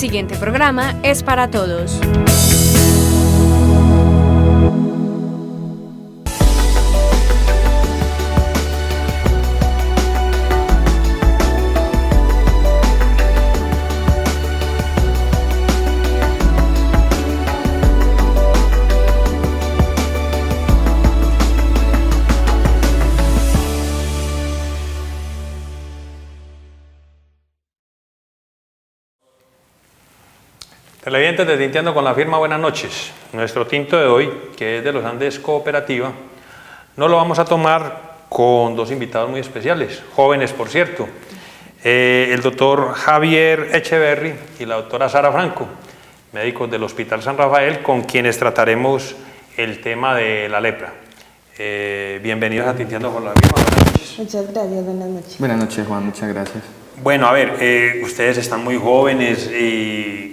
siguiente programa es para todos. Televidentes de Tinteando con la Firma, buenas noches. Nuestro tinto de hoy, que es de los Andes Cooperativa, no lo vamos a tomar con dos invitados muy especiales, jóvenes por cierto, el doctor Javier Echeverry y la doctora Sara Franco, médicos del Hospital San Rafael, con quienes trataremos el tema de la lepra. Bienvenidos a Tinteando con la Firma, buenas noches. Muchas gracias, buenas noches. Buenas noches, Juan, muchas gracias. Bueno, a ver, ustedes están muy jóvenes y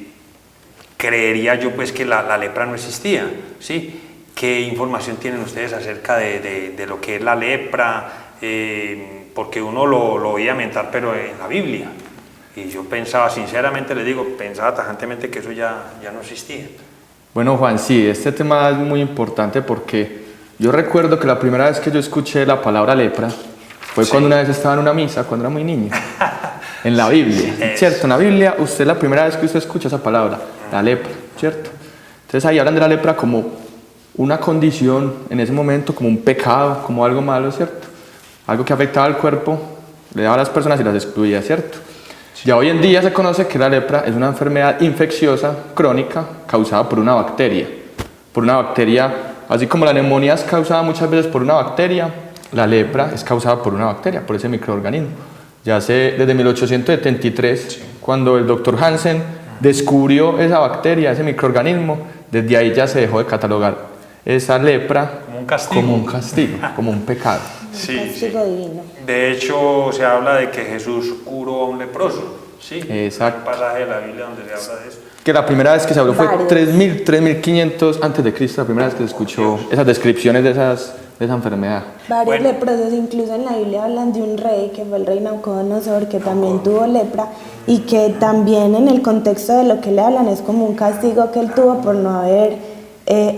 creería yo pues que la lepra no existía, ¿sí? ¿Qué información tienen ustedes acerca de lo que es la lepra? Porque uno lo oía mentar, pero en la Biblia. Y yo pensaba, sinceramente les digo, pensaba tajantemente que eso ya no existía. Bueno, Juan, sí, este tema es muy importante porque yo recuerdo que la primera vez que yo escuché la palabra lepra fue cuando una vez estaba en una misa, cuando era muy niño, en la Biblia, ¿cierto? En la Biblia, usted la primera vez que usted escucha esa palabra, la lepra, ¿cierto? Entonces ahí hablan de la lepra como una condición en ese momento, como un pecado, como algo malo, ¿cierto? Algo que afectaba al cuerpo, le daba a las personas y las excluía, ¿cierto? Ya hoy en día se conoce que la lepra es una enfermedad infecciosa crónica causada por una bacteria. Por una bacteria, así como la neumonía es causada muchas veces por una bacteria, la lepra es causada por una bacteria, por ese microorganismo. Ya desde 1873, cuando el doctor Hansen descubrió esa bacteria, ese microorganismo, desde ahí ya se dejó de catalogar esa lepra como un castigo, como un pecado. Sí, un castigo divino. De hecho, se habla de que Jesús curó a un leproso, ¿sí? Exacto. Hay un pasaje de la Biblia donde se habla de eso. Que la primera vez que se habló fue 3500 antes de Cristo, la primera vez que se escuchó esas descripciones de esa enfermedad. Varios leprosos, incluso en la Biblia hablan de un rey que fue el rey Nabucodonosor, que también tuvo lepra y que también en el contexto de lo que le hablan es como un castigo que él tuvo por no haber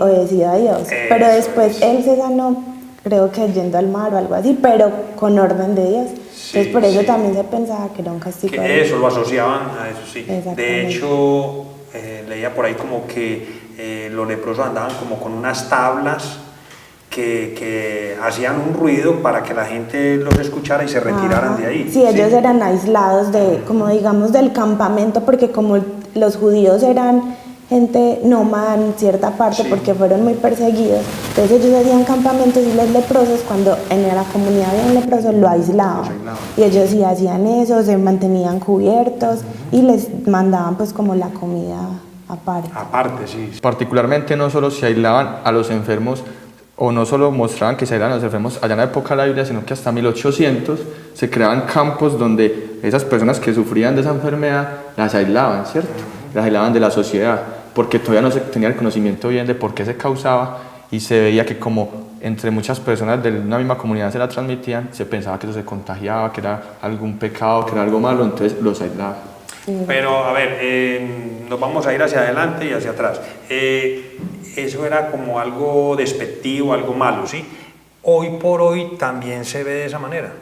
obedecido a Dios. Pero después él se sanó, creo que yendo al mar o algo así, pero con orden de Dios. Entonces por eso también se pensaba que era un castigo. Eso lo asociaban a eso, sí. De hecho, leía por ahí como que los leprosos andaban como con unas tablas que hacían un ruido para que la gente los escuchara y se retiraran de ahí. Sí, ellos eran aislados como digamos del campamento, porque como los judíos eran gente nómada en cierta parte porque fueron muy perseguidos, entonces ellos hacían campamentos y los leprosos, cuando en la comunidad había un leproso, lo aislaban. Y ellos sí hacían eso, se mantenían cubiertos y les mandaban pues como la comida aparte. Aparte, sí. Particularmente no solo se aislaban a los enfermos, o no solo mostraban que se aislaban a los enfermos allá en la época de la Biblia, sino que hasta 1800 se creaban campos donde esas personas que sufrían de esa enfermedad las aislaban, ¿cierto? Las aislaban de la sociedad, porque todavía no se tenía el conocimiento bien de por qué se causaba, y se veía que como entre muchas personas de una misma comunidad se la transmitían, se pensaba que eso se contagiaba, que era algún pecado, que era algo malo, entonces los aislaban. Pero a ver, nos vamos a ir hacia adelante y hacia atrás. Eso era como algo despectivo, algo malo, ¿sí? Hoy por hoy también se ve de esa manera.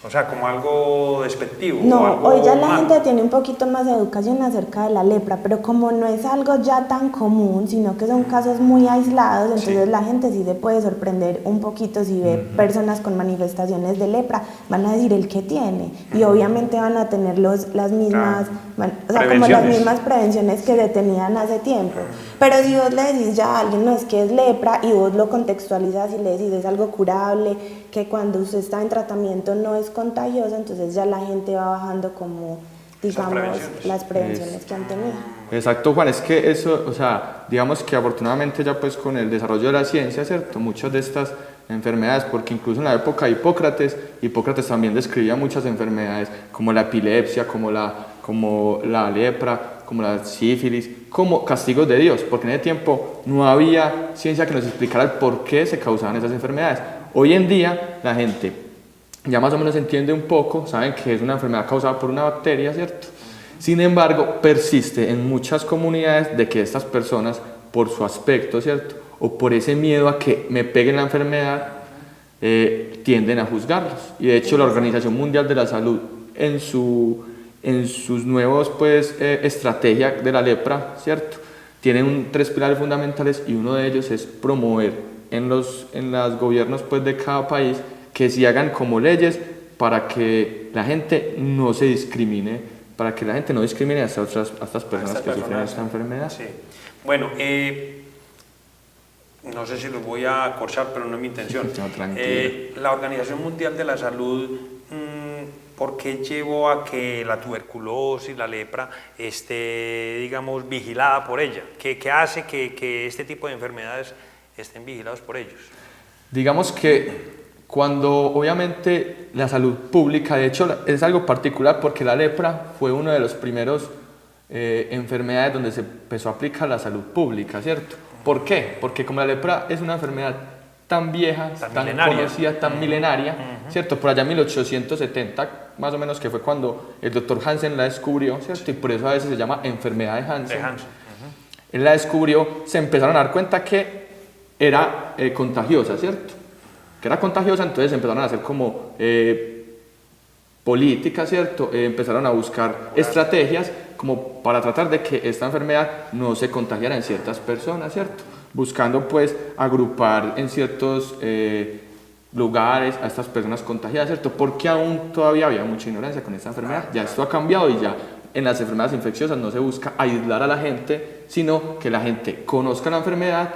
O sea, como algo despectivo. No, algo hoy ya la malo. gente tiene un poquito más de educación acerca de la lepra, pero como no es algo ya tan común, sino que son casos muy aislados, entonces la gente sí se puede sorprender un poquito si ve personas con manifestaciones de lepra, van a decir el que tiene, y obviamente van a tener las mismas, o sea, como las mismas prevenciones que se tenían hace tiempo. Pero si vos le decís ya a alguien, no, es que es lepra, y vos lo contextualizas y le decís es algo curable, que cuando usted está en tratamiento no es contagioso, entonces ya la gente va bajando como, digamos, las prevenciones que han tenido. Exacto, Juan, es que eso, o sea, digamos que afortunadamente ya pues con el desarrollo de la ciencia, ¿cierto? Muchas de estas enfermedades, porque incluso en la época de Hipócrates también describía muchas enfermedades como la epilepsia, como la lepra, como la sífilis, como castigos de Dios, porque en ese tiempo no había ciencia que nos explicara el por qué se causaban esas enfermedades. Hoy en día la gente ya más o menos entiende un poco, saben que es una enfermedad causada por una bacteria, ¿cierto? Sin embargo, persiste en muchas comunidades de que estas personas, por su aspecto, ¿cierto? O por ese miedo a que me peguen la enfermedad, tienden a juzgarlos. Y de hecho la Organización Mundial de la Salud en sus nuevos estrategia de la lepra, ¿cierto? Tienen 3 pilares fundamentales y uno de ellos es promover en los gobiernos pues de cada país que se hagan como leyes para que la gente no se discrimine, para que la gente no discrimine a estas personas que sufren esta enfermedad. Sí. Bueno, no sé si los voy a acorchar, pero no es mi intención. No, la Organización Mundial de la Salud, ¿por qué llevó a que la tuberculosis, la lepra, esté, digamos, vigilada por ella? ¿Qué hace que este tipo de enfermedades estén vigiladas por ellos? Digamos que cuando obviamente la salud pública, de hecho es algo particular porque la lepra fue uno de los primeros enfermedades donde se empezó a aplicar la salud pública, ¿cierto? ¿Por qué? Porque como la lepra es una enfermedad tan vieja, tan conocida, tan milenaria, ¿cierto? Por allá en 1870, más o menos, que fue cuando el doctor Hansen la descubrió, ¿cierto? Y por eso a veces se llama enfermedad de Hansen. Él la descubrió, se empezaron a dar cuenta que era contagiosa, ¿cierto? Que era contagiosa, entonces empezaron a hacer como políticas, ¿cierto? Empezaron a buscar estrategias como para tratar de que esta enfermedad no se contagiara en ciertas personas, ¿cierto? Buscando pues agrupar en ciertos lugares a estas personas contagiadas, ¿cierto? Porque aún todavía había mucha ignorancia con esta enfermedad. Ya esto ha cambiado y ya en las enfermedades infecciosas no se busca aislar a la gente, sino que la gente conozca la enfermedad,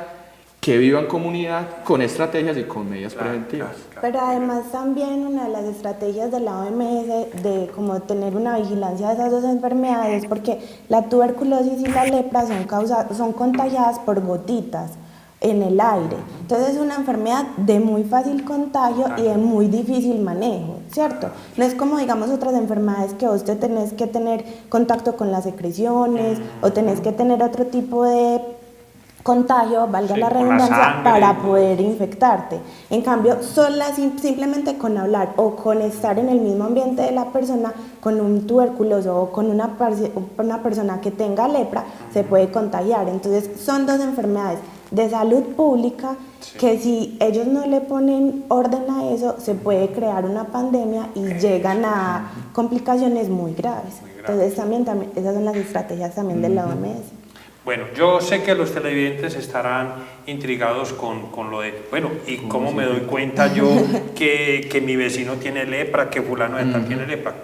que viva en comunidad con estrategias y con medidas preventivas. Pero además también una de las estrategias de la OMS de como tener una vigilancia de esas dos enfermedades, porque la tuberculosis y la lepra son contagiadas por gotitas en el aire. Entonces es una enfermedad de muy fácil contagio y de muy difícil manejo, ¿cierto? No es como digamos otras enfermedades que vos te tenés que tener contacto con las secreciones o tenés que tener otro tipo de contagio, valga la redundancia, para poder infectarte. En cambio, simplemente con hablar o con estar en el mismo ambiente de la persona con un tuberculoso o con una persona que tenga lepra, se puede contagiar. Entonces, son dos enfermedades de salud pública que si ellos no le ponen orden a eso, se puede crear una pandemia y llegan a complicaciones muy graves. Entonces, también esas son las estrategias también de la OMS. Bueno, yo sé que los televidentes estarán intrigados con lo de, bueno, ¿y cómo me doy cuenta yo que mi vecino tiene lepra, que fulano de tal tiene lepra?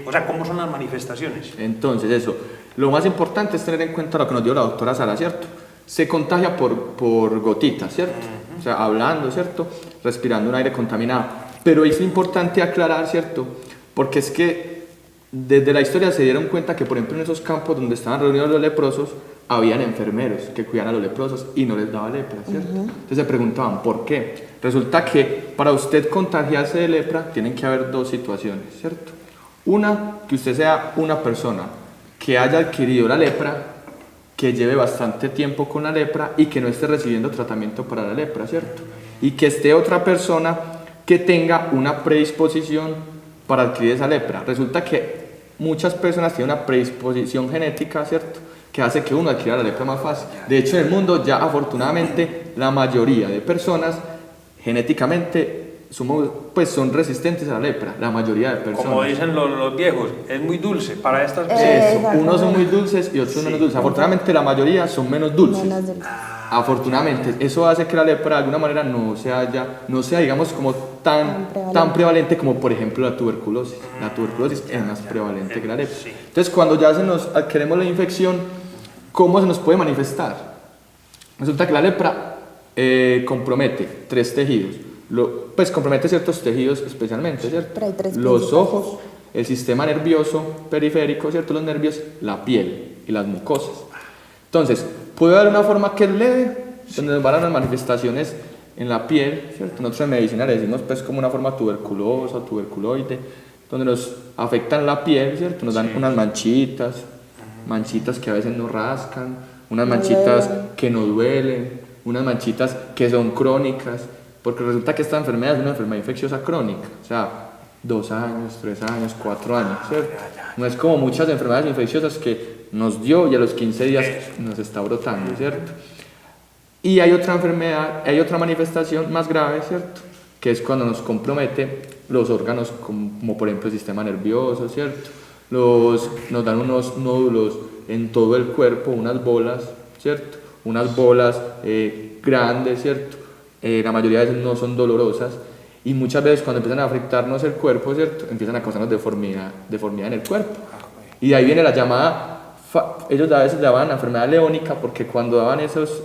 O sea, ¿cómo son las manifestaciones? Entonces, eso, lo más importante es tener en cuenta lo que nos dio la doctora Sara, ¿cierto? Se contagia por gotitas, ¿cierto? O sea, hablando, ¿cierto? Respirando un aire contaminado. Pero es importante aclarar, ¿cierto? Porque es que desde la historia se dieron cuenta que, por ejemplo, en esos campos donde estaban reunidos los leprosos, habían enfermeros que cuidaban a los leprosos y no les daba lepra, ¿cierto? Entonces se preguntaban, ¿por qué? Resulta que para usted contagiarse de lepra tienen que haber dos situaciones, ¿cierto? Una, que usted sea una persona que haya adquirido la lepra, que lleve bastante tiempo con la lepra y que no esté recibiendo tratamiento para la lepra, ¿cierto? Y que esté otra persona que tenga una predisposición para adquirir esa lepra. Resulta que muchas personas tienen una predisposición genética, ¿cierto?, que hace que uno adquiera la lepra más fácil. De hecho, en el mundo ya afortunadamente la mayoría de personas genéticamente son resistentes a la lepra, la mayoría de personas. Como dicen los viejos, es muy dulce para estas personas. Unos son muy dulces y otros menos dulces. Afortunadamente la mayoría son menos dulces. Afortunadamente, eso hace que la lepra de alguna manera no sea digamos como tan prevalente como por ejemplo la tuberculosis. La tuberculosis es más prevalente que la lepra. Entonces cuando ya adquirimos la infección, ¿cómo se nos puede manifestar? Resulta que la lepra compromete 3 tejidos. Compromete ciertos tejidos especialmente, ¿cierto? Los ojos, el sistema nervioso periférico, ¿cierto? Los nervios, la piel y las mucosas. Entonces, puede haber una forma que es leve, donde nos van a dar manifestaciones en la piel, ¿cierto? Nosotros en medicina le decimos como una forma tuberculosa o tuberculoide, donde nos afectan la piel, ¿cierto? Nos dan unas manchitas que a veces nos rascan, unas manchitas que no duelen, unas manchitas que son crónicas, porque resulta que esta enfermedad es una enfermedad infecciosa crónica, o sea, 2 años, 3 años, 4 años, ¿cierto? No es como muchas enfermedades infecciosas que nos dio y a los 15 días nos está brotando, ¿cierto? Y hay otra enfermedad, hay otra manifestación más grave, ¿cierto? Que es cuando nos compromete los órganos como por ejemplo el sistema nervioso, ¿cierto? Nos dan unos nódulos en todo el cuerpo, unas bolas, ¿cierto? Unas bolas grandes, ¿cierto? La mayoría de veces no son dolorosas y muchas veces cuando empiezan a afectarnos el cuerpo, ¿cierto? Empiezan a causarnos deformidad en el cuerpo. Y de ahí viene la llamada, ellos a veces llamaban enfermedad leónica porque cuando daban esos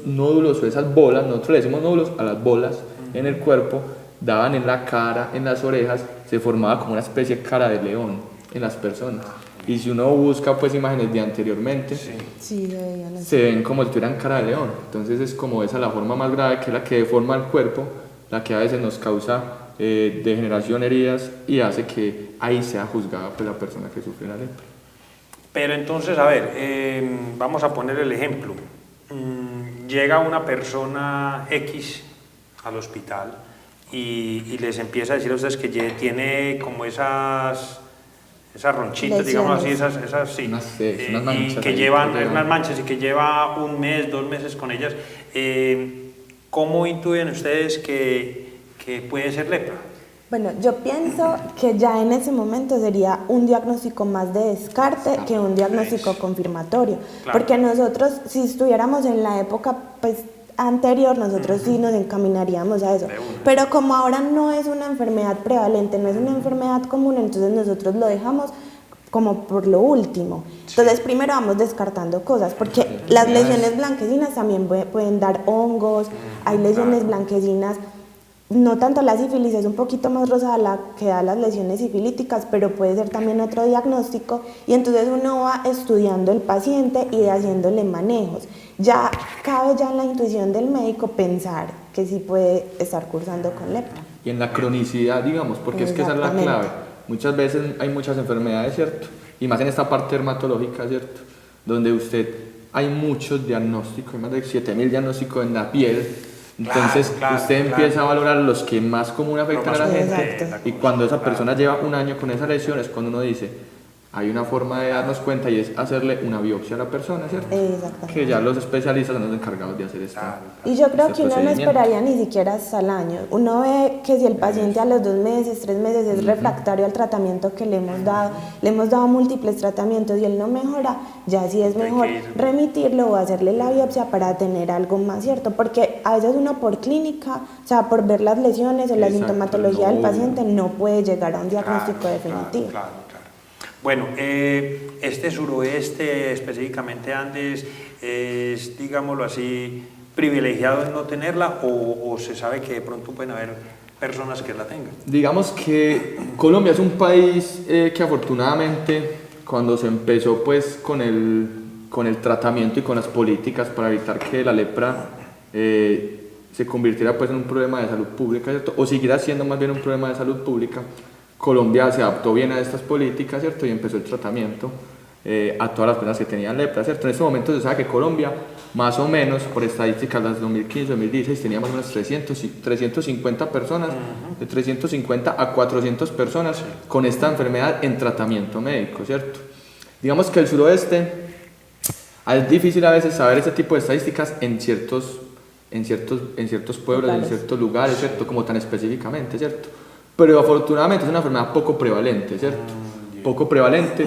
nódulos o esas bolas, nosotros le decimos nódulos a las bolas en el cuerpo, daban en la cara, en las orejas, se formaba como una especie de cara de león en las personas. Y si uno busca pues imágenes de anteriormente, se ven como si tuvieran cara de león. Entonces es como esa la forma más grave, que es la que deforma el cuerpo, la que a veces nos causa degeneración, heridas y hace que ahí sea juzgada pues la persona que sufre la lepra. Pero entonces, a ver, vamos a poner el ejemplo. Llega una persona X al hospital y les empieza a decir a ustedes que tiene como esas ronchitas, digamos así, esas sí, unas manchas y que llevan unas manchas y que lleva 1 mes, 2 meses con ellas. ¿Cómo intuyen ustedes que puede ser lepra? Bueno, yo pienso que ya en ese momento sería un diagnóstico más de descarte que un diagnóstico confirmatorio. Claro. Porque nosotros, si estuviéramos en la época pues, anterior, nosotros sí nos encaminaríamos a eso. Pero como ahora no es una enfermedad prevalente, no es una enfermedad común, entonces nosotros lo dejamos como por lo último. Entonces primero vamos descartando cosas, porque las lesiones blanquecinas también pueden dar hongos, hay lesiones blanquecinas. No tanto la sífilis, es un poquito más rosada la que da las lesiones sifilíticas, pero puede ser también otro diagnóstico y entonces uno va estudiando el paciente y haciéndole manejos. Ya cabe ya en la intuición del médico pensar que sí puede estar cursando con lepra. Y en la cronicidad, digamos, porque es que esa es la clave. Muchas veces hay muchas enfermedades, ¿cierto? Y más en esta parte dermatológica, ¿cierto? Donde hay muchos diagnósticos, hay más de 7.000 diagnósticos en la piel. Entonces usted empieza a valorar los que más común afectan a la gente y cuando esa persona lleva 1 año con esa lesión es cuando uno dice, hay una forma de darnos cuenta y es hacerle una biopsia a la persona, ¿cierto? Que ya los especialistas son los encargados de hacer esto. Y yo creo que uno no esperaría ni siquiera hasta el año. Uno ve que si el paciente a los 2 meses, 3 meses es refractario al tratamiento que le hemos dado múltiples tratamientos y él no mejora, ya sí es mejor remitirlo o hacerle la biopsia para tener algo más cierto. Porque a veces uno por clínica, o sea, por ver las lesiones o la sintomatología del paciente no puede llegar a un diagnóstico definitivo. Bueno, este suroeste, específicamente Andes, es, digámoslo así, privilegiado en no tenerla o se sabe que de pronto pueden haber personas que la tengan. Digamos que Colombia es un país que afortunadamente cuando se empezó pues con el tratamiento y con las políticas para evitar que la lepra se convirtiera pues en un problema de salud pública, ¿cierto? O siguiera siendo más bien un problema de salud pública. Colombia se adaptó bien a estas políticas, ¿cierto? Y empezó el tratamiento a todas las personas que tenían lepra, ¿cierto? En este momento se sabe que Colombia, más o menos, por estadísticas de 2015-2016, tenía más o menos 350 personas, de 350 a 400 personas con esta enfermedad en tratamiento médico, ¿cierto? Digamos que el suroeste, es difícil a veces saber ese tipo de estadísticas en ciertos pueblos, en ciertos lugares, ¿cierto? Como tan específicamente, ¿cierto? Pero afortunadamente es una enfermedad poco prevalente, ¿cierto? Poco prevalente.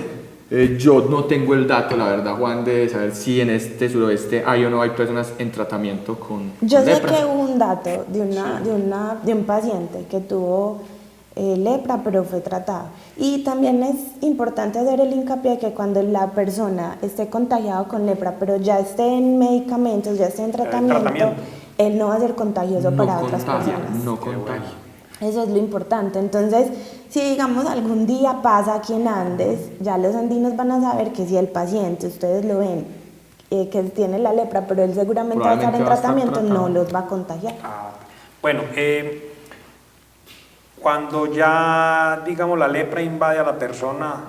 Yo no tengo el dato, la verdad, Juan, de saber si en este suroeste hay o no hay personas en tratamiento con Yo sé lepra. que hubo un dato de un paciente que tuvo lepra, pero fue tratado. Y también es importante hacer el hincapié que cuando la persona esté contagiada con lepra, pero ya esté en medicamentos, ya esté en tratamiento, él no va a ser contagioso para otras personas. No contagia. Eso es lo importante. Entonces, si digamos algún día pasa aquí en Andes, ya los andinos van a saber que si el paciente, ustedes lo ven, que tiene la lepra, pero él seguramente va a estar en tratamiento, no los va a contagiar. Bueno, cuando ya, digamos, la lepra invade a la persona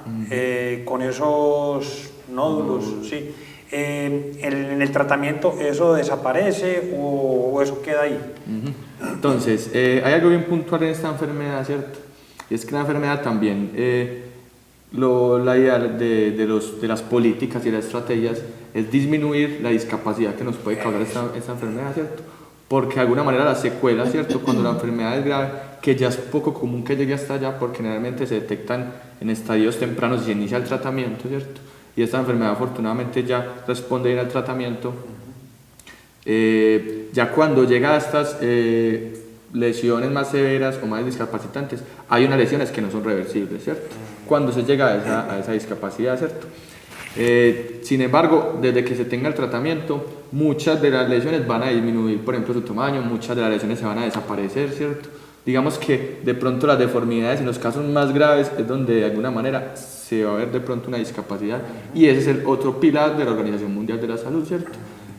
con esos nódulos, ¿sí? En el tratamiento, ¿eso desaparece o eso queda ahí? Entonces, hay algo bien puntual en esta enfermedad, ¿cierto? y es que la enfermedad también, la idea de las políticas y las estrategias es disminuir la discapacidad que nos puede causar esta enfermedad, ¿cierto? Porque de alguna manera las secuelas, ¿cierto? Cuando la enfermedad es grave, que ya es poco común que llegue hasta allá porque generalmente se detectan en estadios tempranos y se inicia el tratamiento, ¿cierto? Y esta enfermedad afortunadamente ya responde bien al tratamiento. Ya cuando llega a estas lesiones más severas o más discapacitantes, hay unas lesiones que no son reversibles, ¿cierto? Cuando se llega a esa discapacidad, ¿cierto? Sin embargo, desde que se tenga el tratamiento, muchas de las lesiones van a disminuir, por ejemplo, su tamaño, muchas de las lesiones se van a desaparecer, ¿cierto? Digamos que de pronto las deformidades en los casos más graves es donde de alguna manera se va a ver de pronto una discapacidad, y ese es el otro pilar de la Organización Mundial de la Salud, ¿cierto?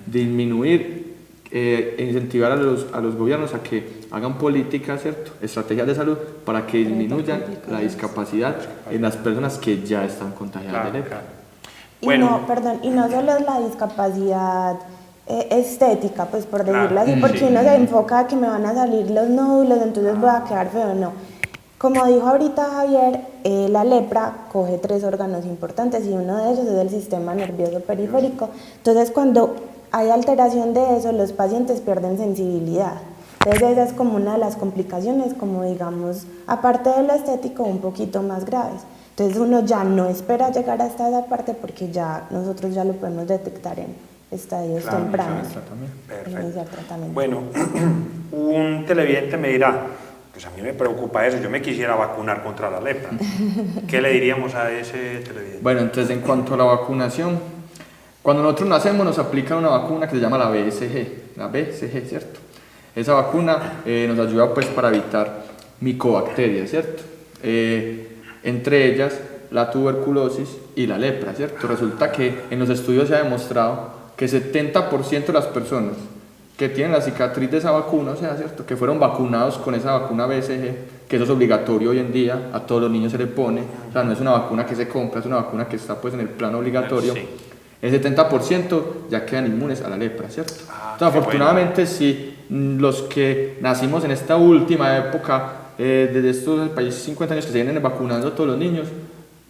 Disminuir e incentivar a los gobiernos a que hagan políticas, ¿cierto? Estrategias de salud para que disminuyan la discapacidad en las personas que ya están contagiadas de lepra. Y no solo es la discapacidad estética, pues por decirlo así, porque uno se enfoca a que me van a salir los nódulos, entonces voy a quedar feo, no. Como dijo ahorita Javier, la lepra coge 3 órganos importantes y uno de ellos es el sistema nervioso periférico. Entonces cuando hay alteración de eso, los pacientes pierden sensibilidad. Entonces esa es como una de las complicaciones, como digamos, aparte de lo estético, un poquito más graves. Entonces uno ya no espera llegar hasta esa parte porque ya nosotros ya lo podemos detectar en estadios tempranos. Perfecto. Bueno, un televidente me dirá, pues a mí me preocupa eso, yo me quisiera vacunar contra la lepra. ¿Qué le diríamos a ese televidente? Bueno, entonces en cuanto a la vacunación, cuando nosotros nacemos nos aplican una vacuna que se llama la BCG, ¿cierto? Esa vacuna nos ayuda pues para evitar micobacterias, ¿cierto? Entre ellas la tuberculosis y la lepra, ¿cierto? Resulta que en los estudios se ha demostrado que 70% de las personas que tienen la cicatriz de esa vacuna, o sea, ¿cierto? Que fueron vacunados con esa vacuna BCG, que eso es obligatorio hoy en día, a todos los niños se le pone, o sea, no es una vacuna que se compra, es una vacuna que está pues en el plano obligatorio. Sí. El 70% ya quedan inmunes a la lepra, ¿cierto? Entonces, afortunadamente, si los que nacimos en esta última época, desde estos países 50 años que se vienen vacunando a todos los niños,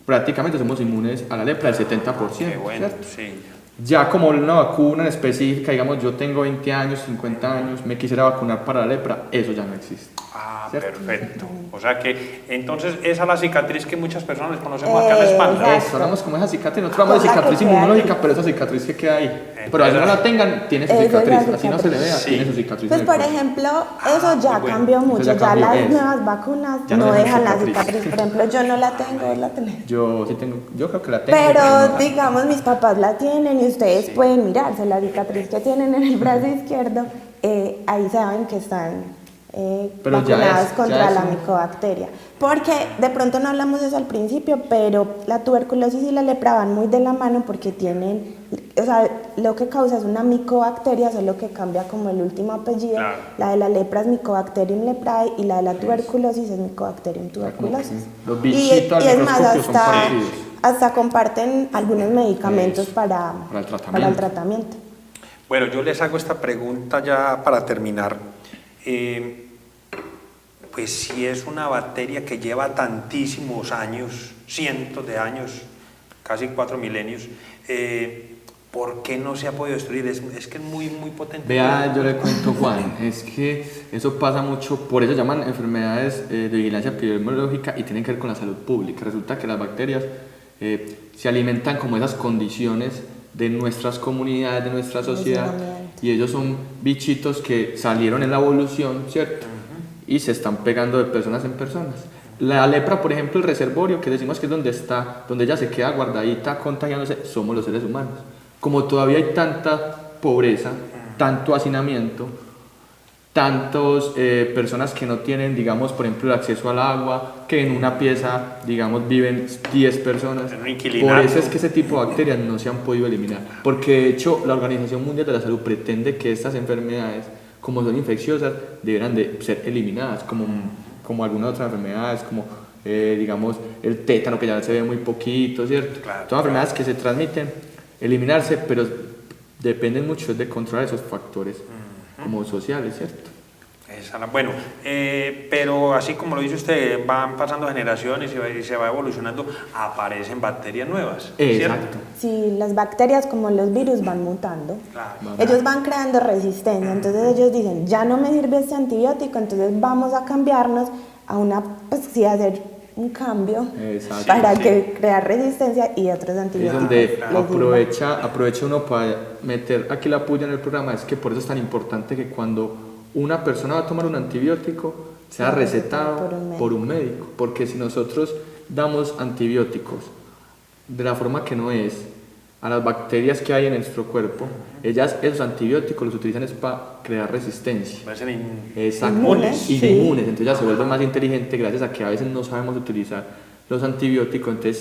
prácticamente somos inmunes a la lepra, el 70%. ¿Cierto? Sí. Ya como una vacuna en específica, digamos, yo tengo 20 años, 50 años, me quisiera vacunar para la lepra, eso ya no existe. ¿Cierto? Perfecto. O sea que, entonces, esa es la cicatriz que muchas personas conocemos acá en la espalda. Eso, hablamos como esa cicatriz, nosotros hablamos de cicatriz inmunológica, pero esa cicatriz que queda ahí. Pero así no la tengan, tiene su cicatriz, así no se le vea, tiene su cicatriz. Pues por ejemplo, eso ya cambió mucho, ya las nuevas vacunas no dejan la cicatriz. Por ejemplo, yo no la tengo, ¿vos la tenés? Yo sí tengo, yo creo que la tengo. Pero digamos, mis papás la tienen y ustedes pueden mirarse la cicatriz que tienen en el brazo izquierdo, ahí saben que están vacunadas contra la micobacteria. Porque de pronto no hablamos de eso al principio, pero la tuberculosis y la lepra van muy de la mano porque tienen, o sea, lo que causa es una micobacteria, solo que cambia como el último apellido. Claro. La de la lepra es Mycobacterium leprae y la de la tuberculosis es Mycobacterium tuberculosis. Los bichitos y es más, hasta comparten algunos medicamentos para el tratamiento. Bueno, yo les hago esta pregunta ya para terminar. Pues si es una bacteria que lleva tantísimos años, cientos de años, casi 4 milenios, ¿por qué no se ha podido destruir? Es que es muy, muy potente. Vea, yo le cuento, Juan, es que eso pasa mucho, por eso llaman enfermedades de vigilancia epidemiológica y tienen que ver con la salud pública. Resulta que las bacterias se alimentan como esas condiciones de nuestras comunidades, de nuestra sociedad, y ellos son bichitos que salieron en la evolución, ¿cierto? Y se están pegando de personas en personas. La lepra, por ejemplo, el reservorio, que decimos que es donde ella se queda guardadita contagiándose, somos los seres humanos. Como todavía hay tanta pobreza, tanto hacinamiento, tantas personas que no tienen, digamos, por ejemplo, el acceso al agua, que en una pieza, digamos, viven 10 personas. Por eso es que ese tipo de bacterias no se han podido eliminar. Porque, de hecho, la Organización Mundial de la Salud pretende que estas enfermedades, como son infecciosas, deberán de ser eliminadas, como algunas otras enfermedades, como digamos el tétano, que ya se ve muy poquito, ¿cierto? Claro, todas enfermedades que se transmiten, eliminarse, pero dependen mucho de controlar esos factores como sociales, ¿cierto? Bueno, pero así como lo dice usted, van pasando generaciones y se va evolucionando, aparecen bacterias nuevas, ¿cierto? Exacto. Sí, las bacterias como los virus van mutando. Claro. Ellos van creando resistencia, entonces ellos dicen, ya no me sirve este antibiótico, entonces vamos a cambiarnos a una, pues sí, hacer un cambio Exacto. para Sí, que crear resistencia y otros Es antibióticos. donde les sirvan. aprovecha uno para meter aquí la puya en el programa, es que por eso es tan importante que cuando una persona va a tomar un antibiótico sea recetado por un médico, porque si nosotros damos antibióticos de la forma que no es a las bacterias que hay en nuestro cuerpo, esos antibióticos los utilizan es para crear resistencia. Parecen Exacto. Inmunes, Y sí. inmunes, entonces ya se vuelve más inteligente gracias a que a veces no sabemos utilizar los antibióticos, entonces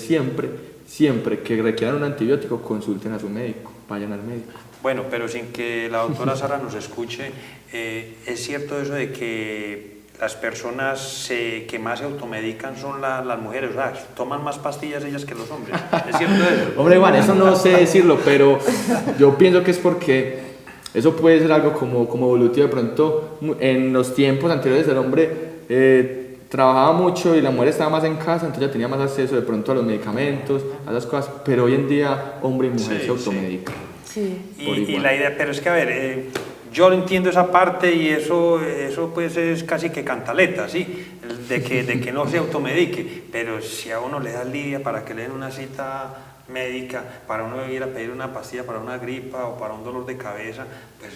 siempre que requieran un antibiótico consulten a su médico, vayan al médico. Bueno, pero sin que la doctora Sara nos escuche, ¿es cierto eso de que las personas que más se automedican son las mujeres? O sea, toman más pastillas ellas que los hombres. ¿Es cierto eso? Hombre, Iván, eso no sé decirlo, pero yo pienso que es porque eso puede ser algo como evolutivo. De pronto, en los tiempos anteriores el hombre trabajaba mucho y la mujer estaba más en casa, entonces ya tenía más acceso de pronto a los medicamentos, a esas cosas, pero hoy en día hombre y mujer Sí, se automedican. Sí. Por Y igual. la idea, pero es que a ver, yo entiendo esa parte y eso pues es casi que cantaleta, ¿sí? De que no se automedique, pero si a uno le da lidia para que le den una cita médica, para uno ir a pedir una pastilla para una gripa o para un dolor de cabeza, pues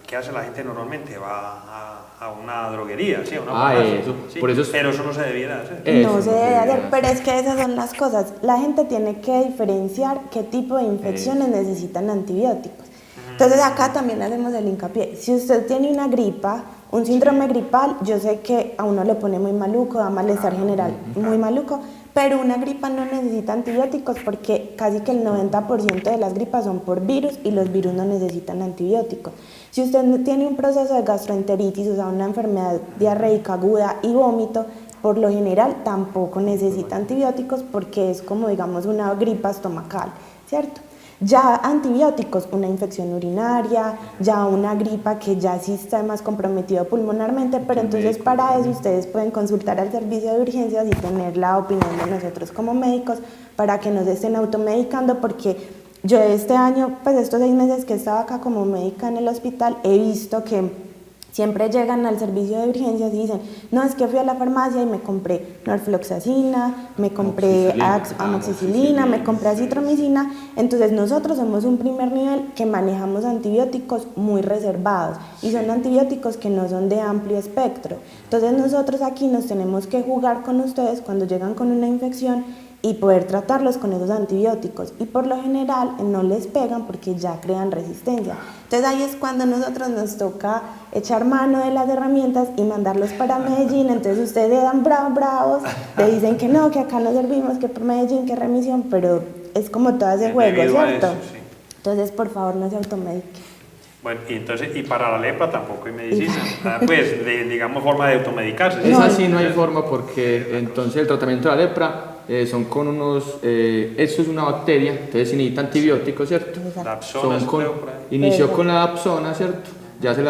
¿qué hace la gente normalmente? Va a una droguería, ¿sí? A una farmacia, Eso, ¿sí? por eso es- Pero eso no se debiera hacer. Eso No se debe hacer, hacer. pero es que esas son las cosas. La gente tiene que diferenciar qué tipo de infecciones necesitan antibióticos. Entonces acá también hacemos el hincapié. Si usted tiene una gripa, un síndrome gripal, yo sé que a uno le pone muy maluco, da malestar general muy maluco, pero una gripa no necesita antibióticos porque casi que el 90% de las gripas son por virus y los virus no necesitan antibióticos. Si usted tiene un proceso de gastroenteritis, o sea, una enfermedad diarreica aguda y vómito, por lo general tampoco necesita antibióticos porque es como, digamos, una gripa estomacal, ¿cierto? Ya antibióticos, una infección urinaria, ya una gripa que ya sí está más comprometido pulmonarmente, pero entonces para eso ustedes pueden consultar al servicio de urgencias y tener la opinión de nosotros como médicos para que no se estén automedicando, porque yo este año, pues estos 6 meses que estaba acá como médica en el hospital, he visto que siempre llegan al servicio de urgencias y dicen, no, es que fui a la farmacia y me compré norfloxacina, me compré amoxicilina, me compré acitromicina. Entonces nosotros somos un primer nivel que manejamos antibióticos muy reservados y son antibióticos que no son de amplio espectro. Entonces nosotros aquí nos tenemos que jugar con ustedes cuando llegan con una infección y poder tratarlos con esos antibióticos, y por lo general no les pegan porque ya crean resistencia. Entonces ahí es cuando nosotros nos toca echar mano de las herramientas y mandarlos para Medellín. Entonces ustedes le dan bravos, le dicen que no, que acá no servimos, que por Medellín, que remisión, pero es como todo ese juego, Debido a ¿cierto? eso, sí. Entonces por favor no se automediquen. Bueno, y para la lepra tampoco hay medicina, pues digamos forma de automedicarse. ¿sí? Es así, no hay forma, porque entonces el tratamiento de la lepra son con unos, eso es una bacteria, entonces se necesita antibióticos, ¿cierto? Dapsona, Son con, creo, por ahí. inició con la dapsona, ¿cierto? Ya se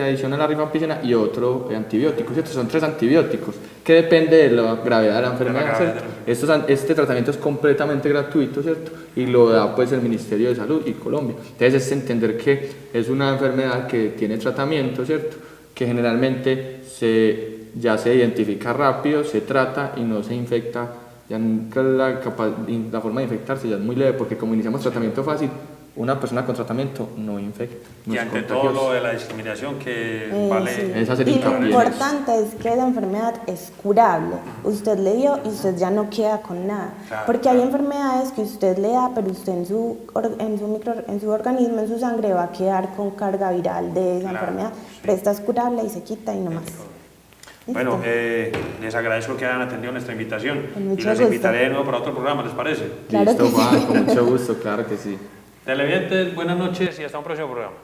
adiciona la rifampicina y otro antibiótico, ¿cierto? Son 3 antibióticos, que depende de la gravedad de la enfermedad, gravedad ¿cierto? Este tratamiento es completamente gratuito, ¿cierto? Y lo da pues el Ministerio de Salud y Colombia. Entonces es entender que es una enfermedad que tiene tratamiento, ¿cierto? Que generalmente ya se identifica rápido, se trata y no se infecta. Ya la forma de infectarse ya es muy leve, porque como iniciamos tratamiento fácil, una persona con tratamiento no infecta. No Y es ante todo contagiosa. lo de la discriminación que Sí. vale. Es hacer Y lo hincapié en eso. importante es que la enfermedad es curable. Usted le dio y usted ya no queda con nada. Claro, Porque hay claro. enfermedades que usted le da, pero usted en su organismo, en su sangre, va a quedar con carga viral de esa Claro, enfermedad. sí. Pero esta es curable y se quita y no más. Bueno, les agradezco que hayan atendido nuestra invitación Con y mucho los gusto. invitaré de nuevo para otro programa, ¿les parece? Claro Listo, que sí. Juan, con mucho gusto, claro que sí. Televidentes, buenas noches y hasta un próximo programa.